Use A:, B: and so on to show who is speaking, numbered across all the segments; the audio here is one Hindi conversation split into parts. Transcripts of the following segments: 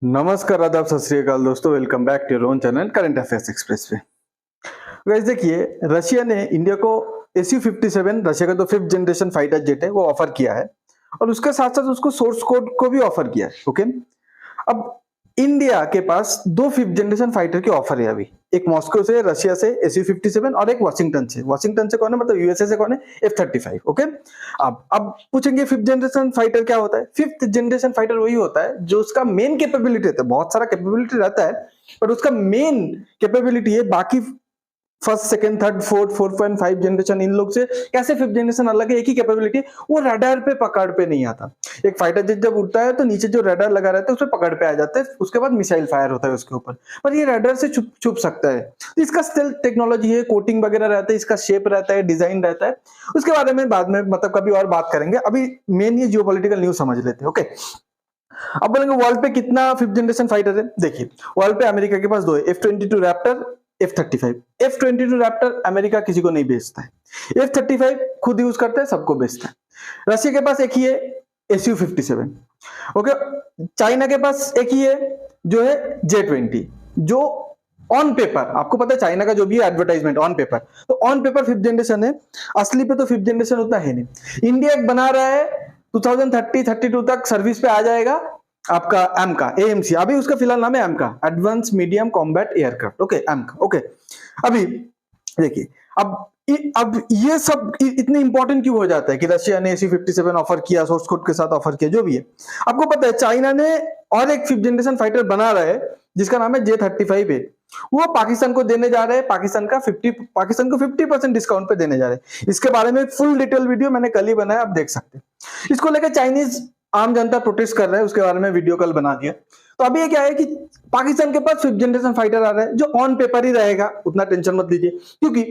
A: नमस्कार, आदाब, सत श्री अकाल दोस्तों। Welcome back to your own channel current affairs express पे। गाइस देखिए, रशिया ने इंडिया को SU-57 रशिया का तो 5th जनरेशन फाइटर जेट है वो ऑफर किया है और उसके साथ-साथ उसको सोर्स कोड को भी ऑफर किया है। ओके, अब इंडिया के पास दो 5th जनरेशन फाइटर की ऑफर है अभी। एक मॉस्को से, रशिया से SU-57 और एक वाशिंगटन से। वाशिंगटन से कौन है? मतलब यूएसए से कौन है? F-35। ओके, अब पूछेंगे 5th जनरेशन फाइटर क्या होता है? 5th जनरेशन फाइटर वही होता है जो उसका मेन कैपेबिलिटी रहता है। बहुत सारा कैपेबिलिटी रहता है, पर उसका मेन कैपेबिलिटी है बाकी first, second, third, fourth, 4.5 generation in लोग से कैसे 5th जनरेशन अलग है। एक ही कैपेबिलिटी, वो रडार पे पकड़ पे नहीं आता। एक फाइटर जेट जब उड़ता है तो नीचे जो रडार लगा रहता है उस पे पकड़ पे आ जाता है, उसके बाद मिसाइल फायर होता है उसके ऊपर, पर ये रडार से छुप सकता है। तो इसका स्टेल्थ टेक्नोलॉजी है, कोटिंग वगैरह रहता है, इसका शेप रहता है, डिजाइन रहता है। उसके बारे में बाद में मतलब कभी और बात करेंगे। अभी मेन ये जियोपॉलिटिकल न्यूज समझ लेते हैं। ओके, अब बोलेंगे वर्ल्ड पे कितना 5th जनरेशन फाइटर है। देखिए, वर्ल्ड पे अमेरिका के पास दो है, F-22 Raptor, F-35। F-22 Raptor America किसी को नहीं बेचता है, F-35 खुद यूज करता है, सबको बेचता है। रशिया के पास एक ही है, SU-57। ओके, चाइना के पास एक ही है जो है J-20, जो ऑन पेपर, आपको पता है चाइना का जो भी एडवर्टाइजमेंट ऑन पेपर, तो ऑन पेपर 5th जनरेशन है, असली पे तो 5th जनरेशन उतना है नहीं। इंडिया एक बना रहा है, 2030-32 तक सर्विस पे आ जाएगा आपका एमका, AMC। अभी उसका फिलहाल नाम है AMCA, advance medium combat aircraft. Okay, AMCA. Okay, अभी देखिए, अब ये सब इतने इंपॉर्टेंट क्यों हो जाता है कि रशिया ने SU-57 ऑफर किया, सोर्स कोड के साथ ऑफर किया, जो भी है। आपको पता है चाइना ने और एक 5th जनरेशन फाइटर बना रहा है जिसका नाम है J-35 है। वो पाकिस्तान को देने जा रहे हैं, पाकिस्तान को 50% डिस्काउंट पे देने जा रहे हैं। इसके बारे में फुल डिटेल वीडियो मैंने कल ही बनाया, आप देख सकते हैं। इसको लेकर चाइनीज आम जनता प्रोटेस्ट कर रहा है, उसके बारे में वीडियो कल बना दिया। तो अभी ये क्या है कि पाकिस्तान के पास 5th जनरेशन फाइटर आ रहा है जो ऑन पेपर ही रहेगा, उतना टेंशन मत लीजिए। क्योंकि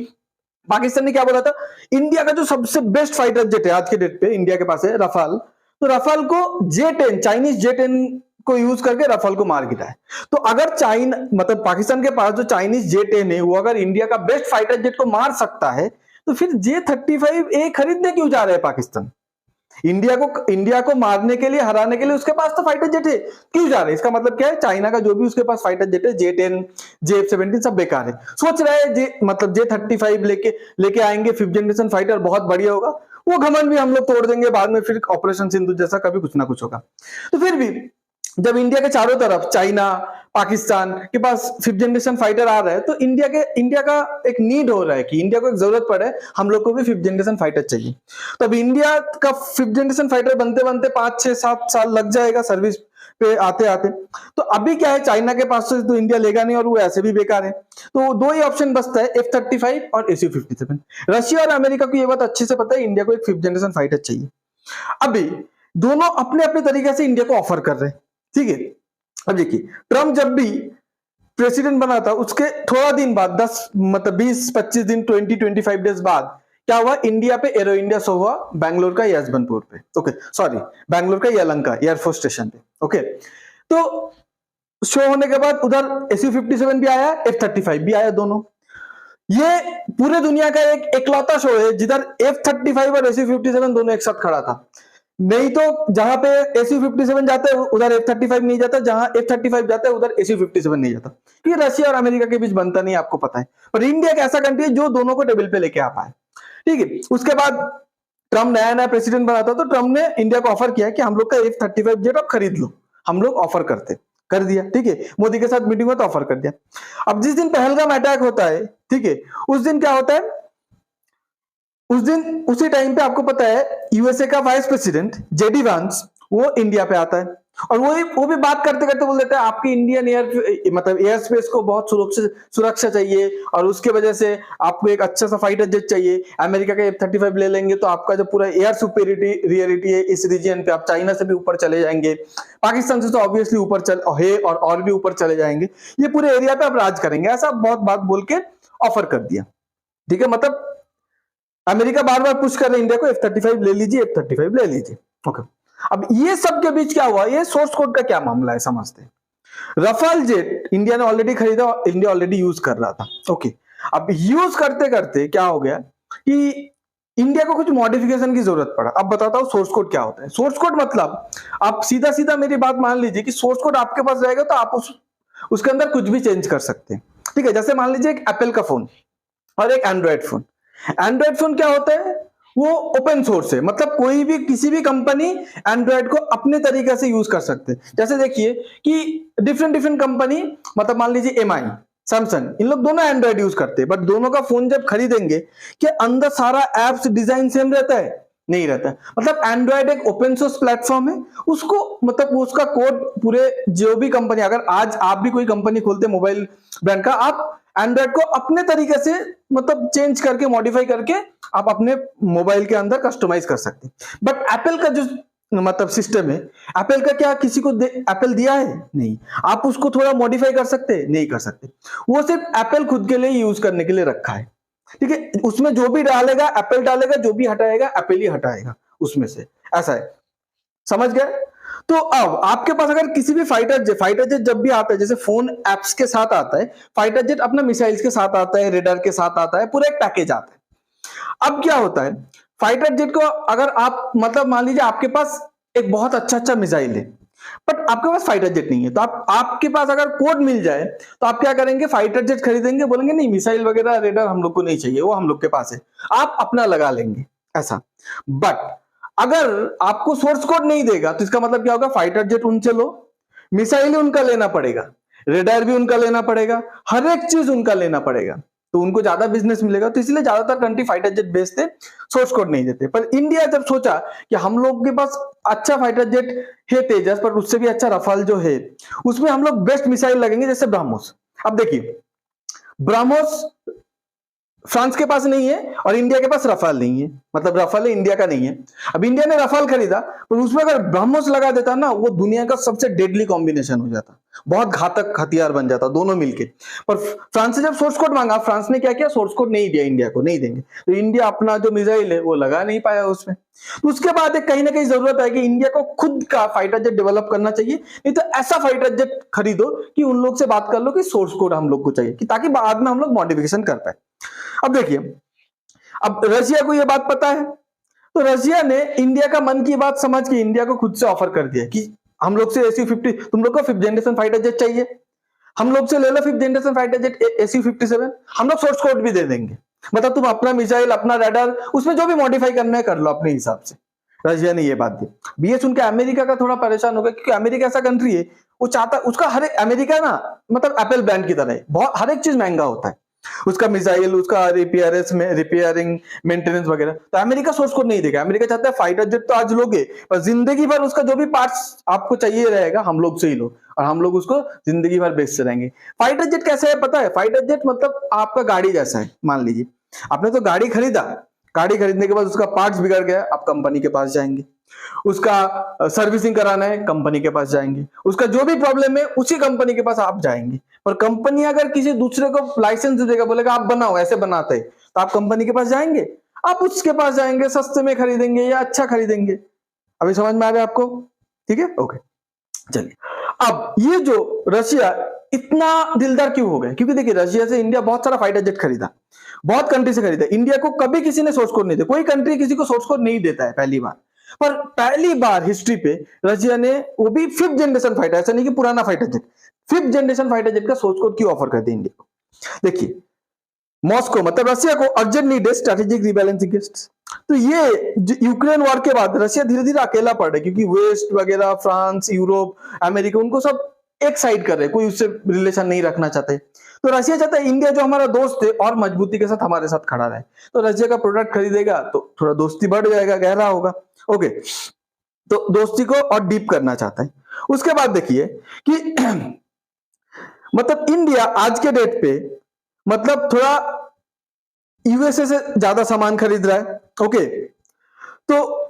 A: पाकिस्तान ने क्या बोला था, इंडिया का जो सबसे बेस्ट फाइटर जेट है आज के डेट पे इंडिया के पास है, रफाल। तो रफाल को J-10, चाइनीज J-10 को यूज करके रफाल को मार गिरा है। तो अगर चाइना मतलब पाकिस्तान के पास जो चाइनीज J-10 है वो अगर इंडिया का बेस्ट फाइटर जेट को मार सकता है, तो फिर J-35A खरीदने क्यों जा रहे हैं पाकिस्तान? इंडिया को मारने के लिए, हराने के लिए उसके पास तो फाइटर जेट है, क्यों जा रहे हैं? इसका मतलब क्या है, चाइना का जो भी उसके पास फाइटर जेट है, J-10, J-17 सब बेकार है। सोच रहा है मतलब J-35 लेके आएंगे 5th जनरेशन फाइटर, बहुत बढ़िया होगा। वो घमंड भी हम लोग तोड़ देंगे, बाद में फिर ऑपरेशन सिंधु जैसा कभी कुछ ना कुछ होगा। तो फिर भी जब इंडिया के चारों तरफ चाइना, पाकिस्तान के पास 5th जनरेशन फाइटर आ रहा है, तो इंडिया का एक नीड हो रहा है कि इंडिया को एक जरूरत पड़े, हम लोग को भी 5th जनरेशन फाइटर चाहिए। तो अब इंडिया का 5th जनरेशन फाइटर बनते बनते 5-6-7 साल लग जाएगा सर्विस पे आते आते। तो अभी क्या है, चाइना के पास से तो इंडिया लेगा नहीं और वो ऐसे भी बेकार है। तो दो ही ऑप्शन बचता है, F-35 और SU-57। रशिया और अमेरिका को ये बात अच्छे से पता है, इंडिया को एक 5th जनरेशन फाइटर चाहिए। अभी दोनों अपने अपने तरीके से इंडिया को ऑफर कर रहे हैं, ठीक है। अब देखिए, ट्रम्प जब भी प्रेसिडेंट बना था उसके थोड़ा दिन बाद, 10 मतलब 20-25 दिन, 20-25 डेज बाद क्या हुआ, इंडिया पे एरो इंडिया शो हुआ, बैंगलोर का यशवंतपुर पे। ओके, सॉरी, बैंगलोर का यलंका एयरफोर्स स्टेशन पे। ओके, तो शो होने के बाद उधर SU-57 भी आया, F-35 भी आया, दोनों। ये पूरे दुनिया का एक एकलौता शो है जिधर F-35 और SU-57 दोनों एक साथ खड़ा था। नहीं तो जहां पे SU-57 जाता है उधर F-35 नहीं जाता, जहां F-35 जाता है उधर SU-57 नहीं जाता, क्योंकि रशिया और अमेरिका के बीच बनता नहीं, आपको पता है। पर इंडिया एक ऐसा कंट्री है जो दोनों को टेबल पे लेके आ पाए, ठीक है। उसके बाद ट्रम्प नया नया प्रेसिडेंट बना था, तो ट्रम्प ने इंडिया को ऑफर किया कि हम लोग का F-35 जेट आप खरीद लो। हम लोग ऑफर कर दिया, ठीक है। मोदी के साथ मीटिंग हुआ तो ऑफर कर दिया। अब जिस दिन पहलगाम अटैक होता है, ठीक है, उस दिन क्या होता है, उसी टाइम पे आपको पता है यूएसए का वाइस प्रेसिडेंट JD वांस वो इंडिया पे आता है, और वो भी बात करते करते बोल देता है आपकी इंडियन एयर स्पेस को बहुत सुरक्षा चाहिए, और उसके वजह से आपको एक अच्छा सा फाइटर जेट चाहिए। अमेरिका का F-35 ले लेंगे तो आपका जो पूरा एयर सुपेरियरिटी है इस रीजन पे, आप चाइना से भी ऊपर चले जाएंगे, पाकिस्तान से तो ऑब्वियसली ऊपर है और भी ऊपर चले जाएंगे, ये पूरे एरिया पे आप राज करेंगे, ऐसा बहुत बात बोल के ऑफर कर दिया, ठीक है। मतलब अमेरिका बार बार पुश कर रहे इंडिया को F-35 ले लीजिए, F-35 ले लीजिए। ओके, अब ये सब के बीच क्या हुआ, ये सोर्स कोड का क्या मामला है समझते हैं। रफाल जेट इंडिया ने ऑलरेडी खरीदा, इंडिया ऑलरेडी यूज कर रहा था। ओके, अब यूज करते करते क्या हो गया कि इंडिया को कुछ मॉडिफिकेशन की जरूरत पड़ा। अब बताता हूँ सोर्स कोड क्या होता है। सोर्स कोड मतलब आप सीधा सीधा मेरी बात मान लीजिए कि सोर्स कोड आपके पास रहेगा तो आप उसके अंदर कुछ भी चेंज कर सकते हैं, ठीक है। जैसे मान लीजिए एक एप्पल का फोन और एक एंड्रॉयड फोन। एंड्रॉयड फोन क्या होता है, वो ओपन सोर्स है, मतलब कोई भी किसी भी कंपनी एंड्रॉयड को अपने तरीके से यूज कर सकते हैं। जैसे देखिए कि डिफरेंट डिफरेंट कंपनी, मतलब मान लीजिए एमआई, सैमसंग, इन लोग दोनों एंड्रॉयड यूज करते हैं, बट दोनों का फोन जब खरीदेंगे कि अंदर सारा एप्स डिजाइन सेम रहता है, नहीं रहता है। मतलब एंड्रॉयड एक ओपन सोर्स प्लेटफॉर्म है, उसको मतलब उसका कोड पूरे जो भी कंपनी, अगर आज आप भी कोई कंपनी खोलते मोबाइल ब्रांड का, आप एंड्रॉयड को अपने तरीके से मतलब चेंज करके मॉडिफाई करके आप अपने मोबाइल के अंदर कस्टमाइज कर सकते हैं। बट एप्पल का जो मतलब सिस्टम है, एप्पल का क्या किसी को एप्पल दिया है? नहीं। आप उसको थोड़ा मॉडिफाई कर सकते हैं? नहीं कर सकते। वो सिर्फ एप्पल खुद के लिए यूज करने के लिए रखा है, ठीक है। उसमें जो भी डालेगा एप्पल डालेगा, जो भी हटाएगा एप्पल ही हटाएगा उसमें से, ऐसा है, समझ गए। तो अब आपके पास अगर किसी भी फाइटर जेट जब भी आता है, जैसे फोन एप्स के साथ आता है, फाइटर जेट अपना मिसाइल्स के साथ आता है, रेडार के साथ आता है, पूरा एक पैकेज आता है। अब क्या होता है, फाइटर जेट को अगर आप मतलब मान लीजिए आपके पास एक बहुत अच्छा मिसाइल है, बट आपके पास फाइटर जेट नहीं है, तो आपके पास अगर कोड मिल जाए तो आप क्या करेंगे, फाइटर जेट खरीदेंगे, बोलेंगे नहीं मिसाइल वगैरह रेडार हम लोग को नहीं चाहिए, वो हम लोग के पास है, आप अपना लगा लेंगे, ऐसा। बट अगर आपको सोर्स कोड नहीं देगा तो इसका मतलब क्या होगा, फाइटर जेट उनसे लो, मिसाइल उनका लेना पड़ेगा, रेडार भी उनका लेना पड़ेगा, हर एक चीज उनका लेना पड़ेगा, तो उनको ज्यादा बिजनेस मिलेगा। तो इसलिए ज्यादातर कंट्री फाइटर जेट बेचते, सोर्स कोड नहीं देते। पर इंडिया जब सोचा कि हम लोग के पास अच्छा फाइटर जेट है तेजस, पर उससे भी अच्छा रफाल जो है, उसमें हम लोग बेस्ट मिसाइल लगेंगे, जैसे ब्रह्मोस। अब देखिए ब्रह्मोस फ्रांस के पास नहीं है और इंडिया के पास रफाल नहीं है, मतलब रफाल इंडिया का नहीं है। अब इंडिया ने रफाल खरीदा, पर उसमें अगर ब्रह्मोस लगा देता ना, वो दुनिया का सबसे डेडली कॉम्बिनेशन हो जाता, बहुत घातक हथियार बन जाता दोनों मिलके। पर फ्रांस से जब सोर्स कोड मांगा, फ्रांस ने क्या किया, सोर्स कोड नहीं दिया, इंडिया को नहीं देंगे, तो इंडिया अपना जो मिसाइल है वो लगा नहीं पाया उसमें। तो उसके बाद एक कहीं ना कहीं जरूरत है कि इंडिया को खुद का फाइटर जेट डेवलप करना चाहिए, नहीं तो ऐसा फाइटर जेट खरीदो कि उन लोग से बात कर लो कि सोर्स कोड हम लोग को चाहिए, कि ताकि बाद में हम लोग मॉडिफिकेशन कर पाए। अब देखिए, अब रशिया को यह बात पता है, तो रशिया ने इंडिया का मन की बात समझ के इंडिया को खुद से ऑफर कर दिया कि हम लोग से SU-50, तुम लोग को 5th जनरेशन फाइटर जेट चाहिए, हम लोग से ले लो 5th generation fighter jet SU-57, हम लोग सोर्स कोड भी दे देंगे, मतलब तुम अपना मिसाइल अपना रडार उसमें जो भी मॉडिफाई करना है कर लो अपने हिसाब से। रशिया ने ये बात दी। बीएस उनके अमेरिका का थोड़ा परेशान हो गया, क्योंकि अमेरिका ऐसा कंट्री है, वो चाहता उसका हर अमेरिका ना मतलब एप्पल ब्रांड की तरह है, बहुत हर एक चीज महंगा होता है, उसका मिसाइल, उसका रिपेयरिंग, मेंटेनेंस वगैरह। तो अमेरिका सोर्स कोड नहीं देगा, अमेरिका चाहता है फाइटर जेट तो आज लोगे, पर जिंदगी भर उसका जो भी पार्ट्स आपको चाहिए रहेगा हम लोग से ही लो, और हम लोग उसको जिंदगी भर बेचते रहेंगे। फाइटर जेट कैसा है पता है, फाइटर जेट मतलब आपका गाड़ी जैसा है। मान लीजिए आपने तो गाड़ी खरीदा, गाड़ी खरीदने के बाद उसका पार्ट्स बिगड़ गया, आप कंपनी के पास जाएंगे, उसका सर्विसिंग कराना है कंपनी के पास जाएंगे, उसका जो भी प्रॉब्लम है उसी कंपनी के पास आप जाएंगे। पर कंपनी अगर किसी दूसरे को लाइसेंस देगा, बोलेगा आप बनाओ, ऐसे बनाते हैं, तो आप कंपनी के पास जाएंगे, आप उसके पास जाएंगे, सस्ते में खरीदेंगे या अच्छा खरीदेंगे। अभी समझ में आ रहा है आपको? ठीक है, ओके, चलिए। अब ये जो रशिया इतना दिलदार क्यों हो गए, क्योंकि देखिए रशिया से इंडिया बहुत सारा फाइटर जेट खरीदा, बहुत कंट्री से खरीदा, इंडिया को कभी किसी ने सोर्स कोड नहीं दिया, कोई कंट्री किसी को सोर्स कोड नहीं देता है पहली बार, पर पहली बार हिस्ट्री पे रशिया ने, वो भी 5th जनरेशन फाइटर, ऐसा नहीं कि पुराना fighter jet, 5th generation fighter jet का सोर्स कोड क्यों ऑफर कर दिया इंडिया को। देखिए मॉस्को मतलब रशिया को अर्जेंट नीड है स्ट्रेटेजिक रिबैलेंसिंग गेस्ट्स। तो ये यूक्रेन वॉर के बाद रशिया धीरे धीरे अकेला पड़ रहा है, क्योंकि वेस्ट वगैरह, फ्रांस, यूरोप, अमेरिका, उनको सब एक साइड कर रहे, कोई उससे रिलेशन नहीं रखना चाहते। तो रशिया चाहता है इंडिया जो हमारा दोस्त है और मजबूती के साथ हमारे साथ खड़ा रहे, तो रशिया का प्रोडक्ट खरीदेगा तो थोड़ा दोस्ती बढ़ जाएगा, गहरा होगा, ओके। तो दोस्ती को और डीप करना चाहता है। उसके बाद देखिए कि मतलब इंडिया आज के डेट पे मतलब थोड़ा यूएसए से ज्यादा सामान खरीद रहा है, ओके। तो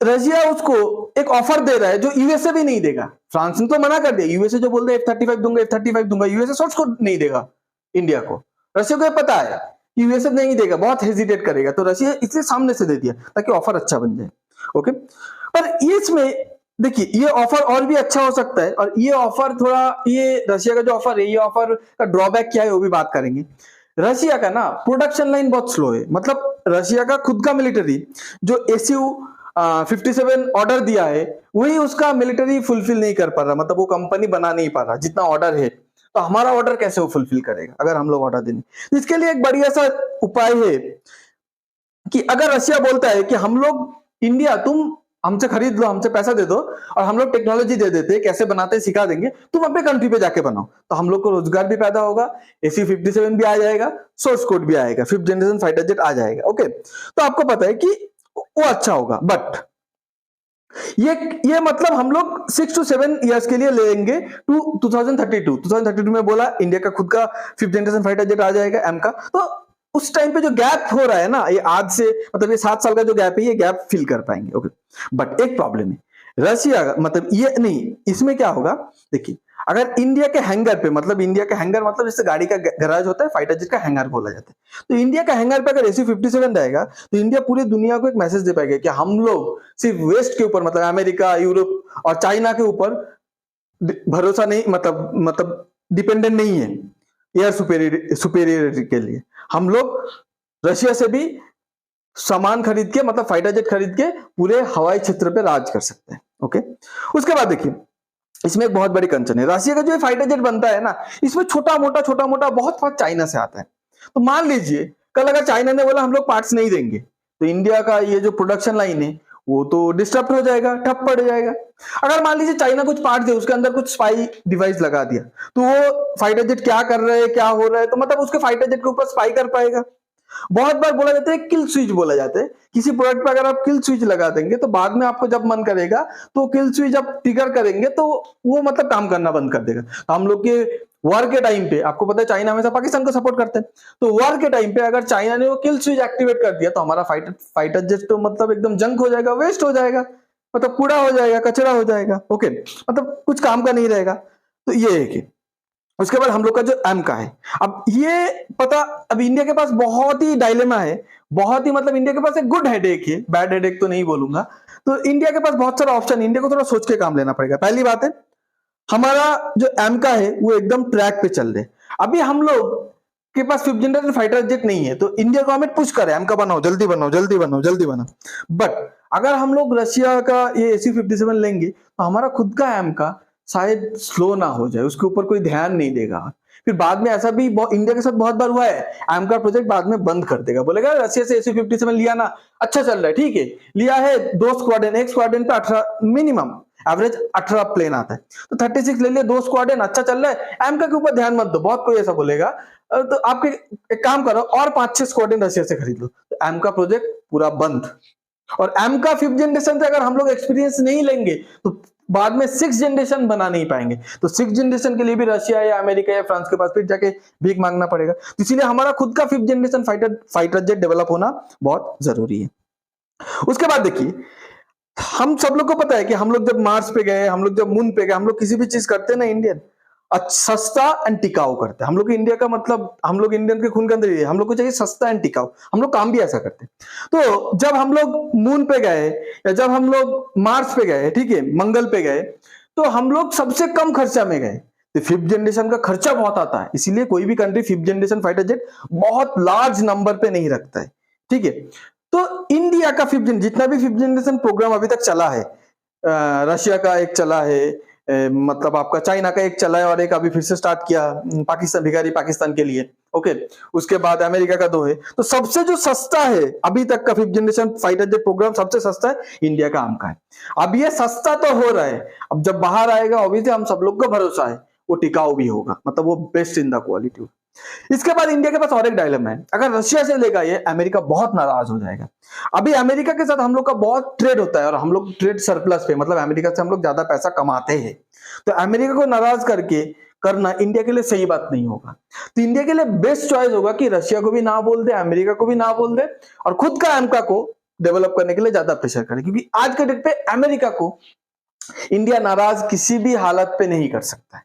A: रशिया उसको एक ऑफर दे रहा है जो यूएसए भी नहीं देगा। फ्रांस ने तो मना कर दिया, यूएसए जो बोल रहे F-35 दूंगा, F-35 दूंगा, यूएसए सोर्स कोड नहीं देगा इंडिया को। रशिया को पता है यूएसए नहीं देगा, बहुत हेजिटेट करेगा, तो रशिया इसलिए सामने से दे दिया ताकि ऑफर अच्छा बन जाए, ओके। पर इसमें देखिए ये ऑफर और भी अच्छा हो सकता है, और ये ऑफर थोड़ा, ये रशिया का जो ऑफर है, ये ऑफर का ड्रॉबैक क्या है वो भी बात करेंगे। रशिया का ना प्रोडक्शन लाइन बहुत स्लो है, मतलब रशिया का खुद का मिलिट्री जो SU-57 ऑर्डर दिया है वही उसका मिलिट्री फुलफिल नहीं कर पा रहा, मतलब वो कंपनी बना नहीं पा रहा जितना ऑर्डर है। तो हमारा ऑर्डर कैसे वो फुलफिल करेगा अगर हम लोग ऑर्डर देंगे। इसके लिए एक बढ़िया सा उपाय है कि अगर रशिया बोलता है कि हम लोग इंडिया तुम हमसे खरीद लो, हमसे पैसा दे दो और हम लोग टेक्नोलॉजी दे देते हैं, कैसे बनाते हैं सिखा देंगे, तुम अपने कंट्री पे जाके बनाओ, तो हम लोग को रोजगार भी पैदा होगा, SU-57 भी आ जाएगा, सोर्स कोड भी आएगा, 5th जनरेशन फाइटर जेट आ जाएगा। ओके, तो आपको पता है कि वो अच्छा होगा। बट ये मतलब हम लोग 6 to 7 इयर्स के लिए लेंगे टू 2032 में बोला इंडिया का खुद का 5th जनरेशन फाइटर जेट आ जाएगा एम का। तो उस टाइम पे जो गैप हो रहा है ना, ये आज से मतलब ये 7 साल का जो गैप है, ये गैप फिल कर पाएंगे। ओके, बट एक प्रॉब्लम है, रशिया मतलब ये नहीं, इसमें क्या होगा देखिए, अगर इंडिया के हैंगर पे, मतलब इंडिया का हैंगर मतलब जैसे गाड़ी का गैराज होता है, फाइटर जेट का हैंगर बोला जाता है, तो इंडिया का हैंगर पे अगर SU-57 रहेगा तो इंडिया पूरी दुनिया को एक मैसेज दे पाएगा कि हम लोग सिर्फ वेस्ट के ऊपर, मतलब अमेरिका, यूरोप और चाइना के ऊपर भरोसा नहीं, मतलब डिपेंडेंट नहीं है एयर सुपेरियरिटी के लिए। हम लोग रशिया से भी सामान खरीद के, मतलब फाइटर जेट खरीद के पूरे हवाई क्षेत्र पे राज कर सकते हैं। ओके, उसके बाद देखिए इसमें एक बहुत बड़ी कंसर्न है, रशिया का जो फाइटर जेट बनता है ना, इसमें छोटा मोटा बहुत पार्ट चाइना से आता है। तो मान लीजिए कल अगर चाइना ने बोला हम लोग पार्ट्स नहीं देंगे, तो इंडिया का ये जो प्रोडक्शन लाइन है वो तो डिस्टर्ब हो जाएगा, ठप पड़ जाएगा। अगर मान लीजिए चाइना कुछ पार्ट दे, उसके अंदर कुछ स्पाई डिवाइस लगा दिया, तो वो फाइटर जेट क्या कर रहे हैं, क्या हो रहा है, तो मतलब उसके फाइटर जेट के ऊपर स्पाई कर पाएगा। बहुत बार बोला जाता है किल स्विच बोला जाता है, किसी प्रोडक्ट पर अगर आप किल स्विच लगा देंगे तो बाद में आपको जब मन करेगा तो किल स्विच आप ट्रिगर करेंगे तो वो मतलब काम करना बंद कर देगा। तो हम लोग के वॉर के टाइम पे आपको पता है चाइना हमेशा पाकिस्तान को सपोर्ट करते हैं, तो वॉर के टाइम पे अगर चाइना ने वो किल स्विच एक्टिवेट कर दिया तो हमारा फाइटर जेट तो मतलब एकदम जंक हो जाएगा, वेस्ट हो जाएगा, मतलब कूड़ा हो जाएगा, कचरा हो जाएगा। ओके, मतलब कुछ काम का नहीं रहेगा। तो ये है कि उसके बाद हम लोग का जो एम का है, अब ये पता, अब इंडिया के पास बहुत ही डायलेमा है, बहुत ही मतलब इंडिया के पास एक गुड हेडेक है, बैड हेडेक तो नहीं बोलूंगा। तो इंडिया के पास बहुत सारा ऑप्शन, इंडिया को थोड़ा सोच के काम लेना पड़ेगा। पहली बात है, हमारा जो एम का है वो एकदम ट्रैक पे चल रहे। अभी हम लोग के पास 5th जनरेशन फाइटर जेट नहीं है, तो इंडिया गवर्नमेंट पुश करे एम का बनाओ, जल्दी बनाओ, जल्दी बनाओ, जल्दी बनाओ। बट अगर हम लोग रशिया का ये SU-57 लेंगे तो हमारा खुद का एम का शायद स्लो ना हो जाए, उसके ऊपर कोई ध्यान नहीं देगा, फिर बाद में ऐसा भी इंडिया के साथ बहुत बार हुआ है, एम का प्रोजेक्ट बाद में बंद कर देगा, बोलेगा रशिया से SU-57 लिया ना, अच्छा चल रहा है, ठीक है लिया है, 2 स्क्वाड्रन, एक स्क्वाड्रन पे 18 मिनिमम एवरेज 18 प्लेन आता है, तो 36 ले लिया, 2 स्क्वाड्रन, अच्छा चल रहा है, एम का के ऊपर ध्यान मत दो, बहुत कोई ऐसा बोलेगा। तो आपके एक काम करो और 5-6 स्क्वाड्रन रशिया से खरीद लो, तो एम का प्रोजेक्ट पूरा बंद। और एम का 5th जनरेशन से अगर हम लोग एक्सपीरियंस नहीं लेंगे तो बाद में 6th जनरेशन बना नहीं पाएंगे, तो 6th जनरेशन के लिए भी रशिया या अमेरिका या फ्रांस के पास फिर जाके भीख मांगना पड़ेगा। तो इसीलिए हमारा खुद का 5th generation fighter jet develop होना बहुत जरूरी है। उसके बाद देखिए, हम सब लोग को पता है कि हम लोग जब मार्स पे गए, हम लोग जब मून पे गए, हम लोग किसी भी चीज करते हैं ना इंडियन, सस्ता एंड टिकाऊ करते हैं। हम लोग इंडिया का मतलब, हम लोग इंडियन के खून के अंदर ही है, हम लोग को चाहिए सस्ता एंड टिकाऊ, हम लोग काम भी ऐसा करते हैं। तो जब हम लोग मून पे गए या जब हम लोग मार्स पे गए, ठीक है, मंगल पे गए, तो हम लोग सबसे कम खर्चा में गए। तो 5th जनरेशन का खर्चा बहुत आता है, इसीलिए कोई भी country 5th generation fighter jet बहुत लार्ज नंबर पे नहीं रखता है, ठीक है। तो इंडिया का जितना भी 5th जनरेशन प्रोग्राम अभी तक चला है, रशिया का एक चला है, मतलब आपका चाइना का एक चला है और एक अभी फिर से स्टार्ट किया पाकिस्तान, भिखारी पाकिस्तान के लिए। ओके, उसके बाद अमेरिका का 2 है। तो सबसे जो सस्ता है अभी तक का 5th generation fighter jet programme, सबसे सस्ता है इंडिया का आम का है। अब ये सस्ता तो हो रहा है, अब जब बाहर आएगा ऑब्वियसली हम सब लोग को भरोसा है वो टिकाऊ भी होगा, मतलब वो बेस्ट इन द क्वालिटी। इसके बाद इंडिया के पास और एक डायलेमा है, अगर रशिया से लेगा ये, अमेरिका बहुत नाराज हो जाएगा। अभी अमेरिका के साथ हम लोग का बहुत ट्रेड होता है और हम लोग ट्रेड सरप्लस पे, मतलब अमेरिका से हम लोग ज्यादा पैसा कमाते हैं, तो अमेरिका को नाराज करके करना इंडिया के लिए सही बात नहीं होगा। तो इंडिया के लिए बेस्ट चॉइस होगा कि रशिया को भी ना बोल दे, अमेरिका को भी ना बोल दे और खुद का एमका को डेवलप करने के लिए ज्यादा प्रेशर करे, क्योंकि आज के डेट पे अमेरिका को इंडिया नाराज किसी भी हालत पे नहीं कर सकता है,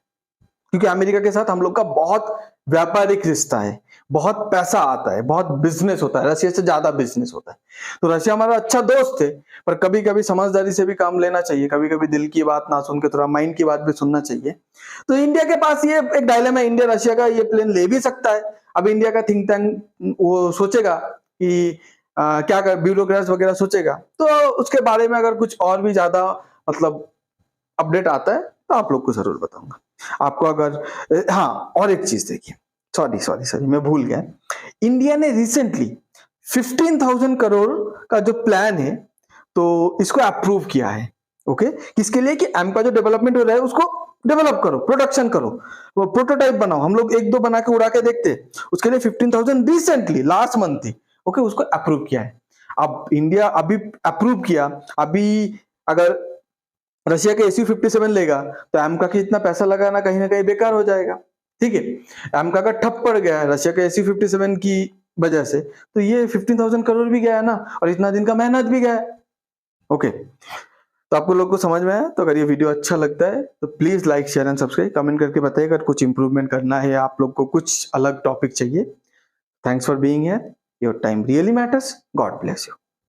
A: क्योंकि अमेरिका के साथ हम लोग का बहुत व्यापारिक रिश्ता है, बहुत पैसा आता है, बहुत बिजनेस होता है, रशिया से ज्यादा बिजनेस होता है। तो रशिया हमारा अच्छा दोस्त है, पर कभी कभी समझदारी से भी काम लेना चाहिए, कभी कभी दिल की बात ना सुन के थोड़ा माइंड की बात भी सुनना चाहिए। तो इंडिया के पास ये एक डायलेमा है, इंडिया रशिया का ये प्लेन ले भी सकता है। अब इंडिया का थिंक टैंक वो सोचेगा कि क्या कर ब्यूरोक्रेट्स वगैरह सोचेगा, तो उसके बारे में अगर कुछ और भी ज्यादा मतलब अपडेट आता है तो आप लोग को जरूर बताऊंगा। आपको अगर हाँ, और एक चीज देखिए, सॉरी मैं भूल गया। इंडिया ने रिसेंटली 15,000 करोड़ का जो प्लान है तो इसको अप्रूव किया है। ओके, किसके लिए? कि एम का जो डेवलपमेंट हो रहा है उसको डेवलप करो, प्रोडक्शन करो, वो प्रोटोटाइप बनाओ, हम लोग एक दो बना के उड़ा के देखते। उसके लिए 15,000 रिसेंटली लास्ट मंथ ही ओके उसको अप्रूव किया है। अब इंडिया अभी अप्रूव किया, अभी अगर रशिया के SU-57 लेगा तो अमेरिका की इतना पैसा लगाना कहीं ना कहीं बेकार हो जाएगा। ठीक है, अमेरिका का ठप पड़ गया है रशिया के SU-57 की वजह से, तो ये 15,000 करोड़ भी गया है ना, और इतना दिन का मेहनत भी गया है। ओके, तो आपको लोग को समझ में आया? तो अगर ये वीडियो अच्छा लगता है तो please like share and subscribe, comment करके बताइए अगर कुछ इंप्रूवमेंट करना है या आप लोग को कुछ अलग टॉपिक चाहिए। Thanks for being here, your time really matters, God bless you.